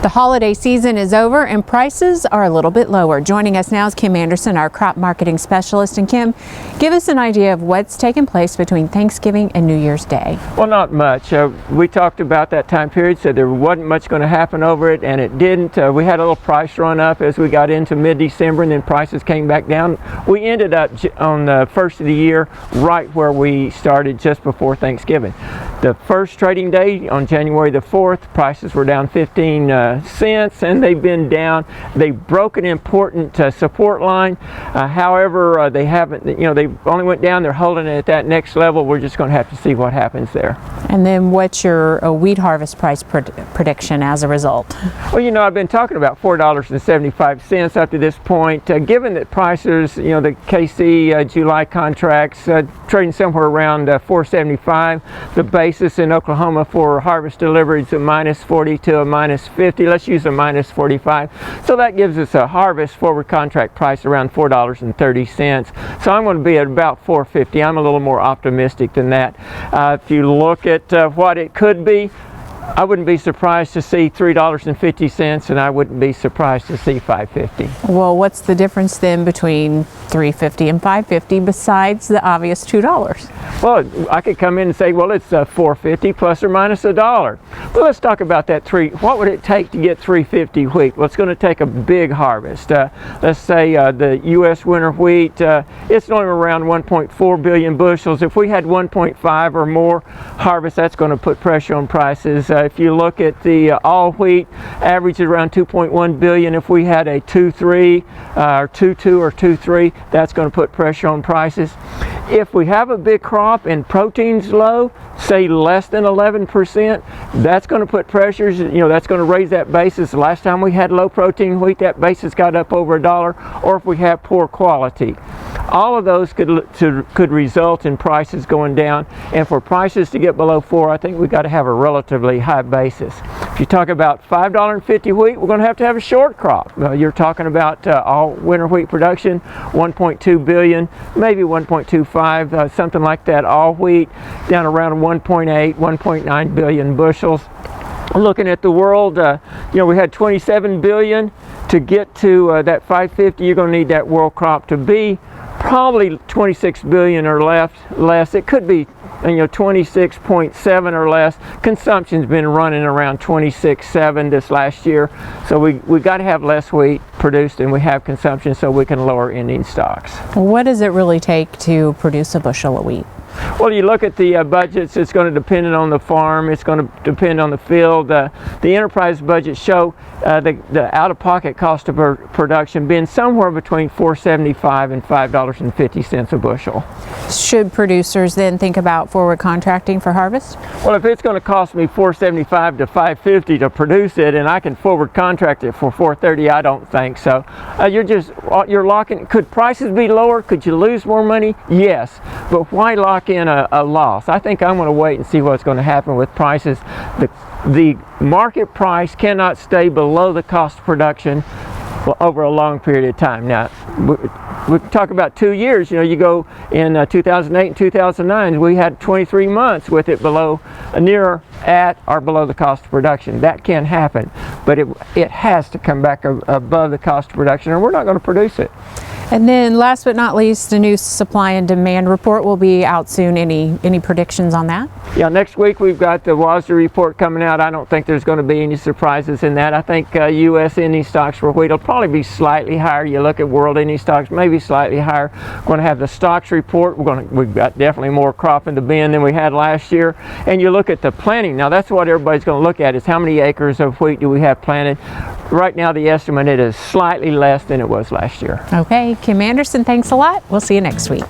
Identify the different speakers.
Speaker 1: The holiday season is over and prices are a little bit lower. Joining us now is Kim Anderson, our crop marketing specialist. And Kim, give us an idea of what's taken place between Thanksgiving and New Year's Day.
Speaker 2: Well, not much. We talked about that time period, said there wasn't much going to happen over it, and it didn't. We had a little price run up as we got into mid-December, and then prices came back down. We ended up on the first of the year right where we started just before Thanksgiving. The first trading day on January the 4th, prices were down 15 cents, and they've been down. They broke an important support line. However, they haven't, they only went down. They're holding it at that next level. We're just going to have to see what happens there.
Speaker 1: And then what's your wheat harvest price prediction as a result?
Speaker 2: Well, I've been talking about $4.75 up to this point. Given that prices, the KC July contracts trading somewhere around $4.75. The basis in Oklahoma for harvest deliveries a -40 to a -50. Let's use a -45. So that gives us a harvest forward contract price around $4.30. So I'm going to be at about $4.50. I'm a little more optimistic than that. If you look at what it could be, I wouldn't be surprised to see $3.50, and I wouldn't be surprised to see $5.50.
Speaker 1: Well, what's the difference then between $3.50 and $5.50 besides the obvious $2?
Speaker 2: Well, I could come in and say, well, it's $4.50 plus or minus $1. Well, let's talk about that. What would it take to get $3.50 wheat? Well, it's going to take a big harvest. Let's say the U.S. winter wheat, it's only around 1.4 billion bushels. If we had 1.5 or more harvest, that's going to put pressure on prices. If you look at the all wheat, average is around 2.1 billion. If we had a 2.3 or 2.2 or 2.3, that's going to put pressure on prices. If we have a big crop and protein's low, say less than 11%, that's going to put pressures, that's going to raise that basis. The last time we had low protein wheat, that basis got up over $1, or if we have poor quality. All of those could result in prices going down, and for prices to get below 4, I think we've got to have a relatively high basis. If you talk about $5.50 wheat, we're going to have a short crop. You're talking about all winter wheat production, 1.2 billion, maybe 1.25, something like that. All wheat down around 1.8, 1.9 billion bushels. Looking at the world, we had 27 billion. To get to that 550, you're going to need that world crop to be probably 26 billion or less. It could be 26.7 or less. Consumption's been running around 26.7 this last year, so we got to have less wheat produced than we have consumption so we can lower ending stocks.
Speaker 1: What does it really take to produce a bushel of wheat?
Speaker 2: Well, you look at the budgets, it's going to depend on the farm, it's going to depend on the field. The enterprise budgets show the out-of-pocket cost of production being somewhere between $4.75 and $5.50 a bushel.
Speaker 1: Should producers then think about forward contracting for harvest?
Speaker 2: Well, if it's going to cost me $4.75 to $5.50 to produce it, and I can forward contract it for $4.30, I don't think so. You're locking. Could prices be lower? Could you lose more money? Yes, but why lock in a loss? I think I'm going to wait and see what's going to happen with prices. The market price cannot stay below the cost of production over a long period of time. Now, we talk about 2 years. You go in 2008 and 2009, we had 23 months with it below, near, at, or below the cost of production. That can happen, but it has to come back above the cost of production, or we're not going to produce it.
Speaker 1: And then last but not least, the new supply and demand report will be out soon. Any predictions on that? Yeah,
Speaker 2: next week we've got the WASDE report coming out. I don't think there's going to be any surprises in that. I think U.S. ending stocks for wheat will probably be slightly higher. You look at world ending stocks, maybe slightly higher. We're going to have the stocks report. We've got definitely more crop in the bin than we had last year. And you look at the planting. Now that's what everybody's going to look at, is how many acres of wheat do we have planted. Right now the estimate is slightly less than it was last year.
Speaker 1: Okay, Kim Anderson, thanks a lot. We'll see you next week.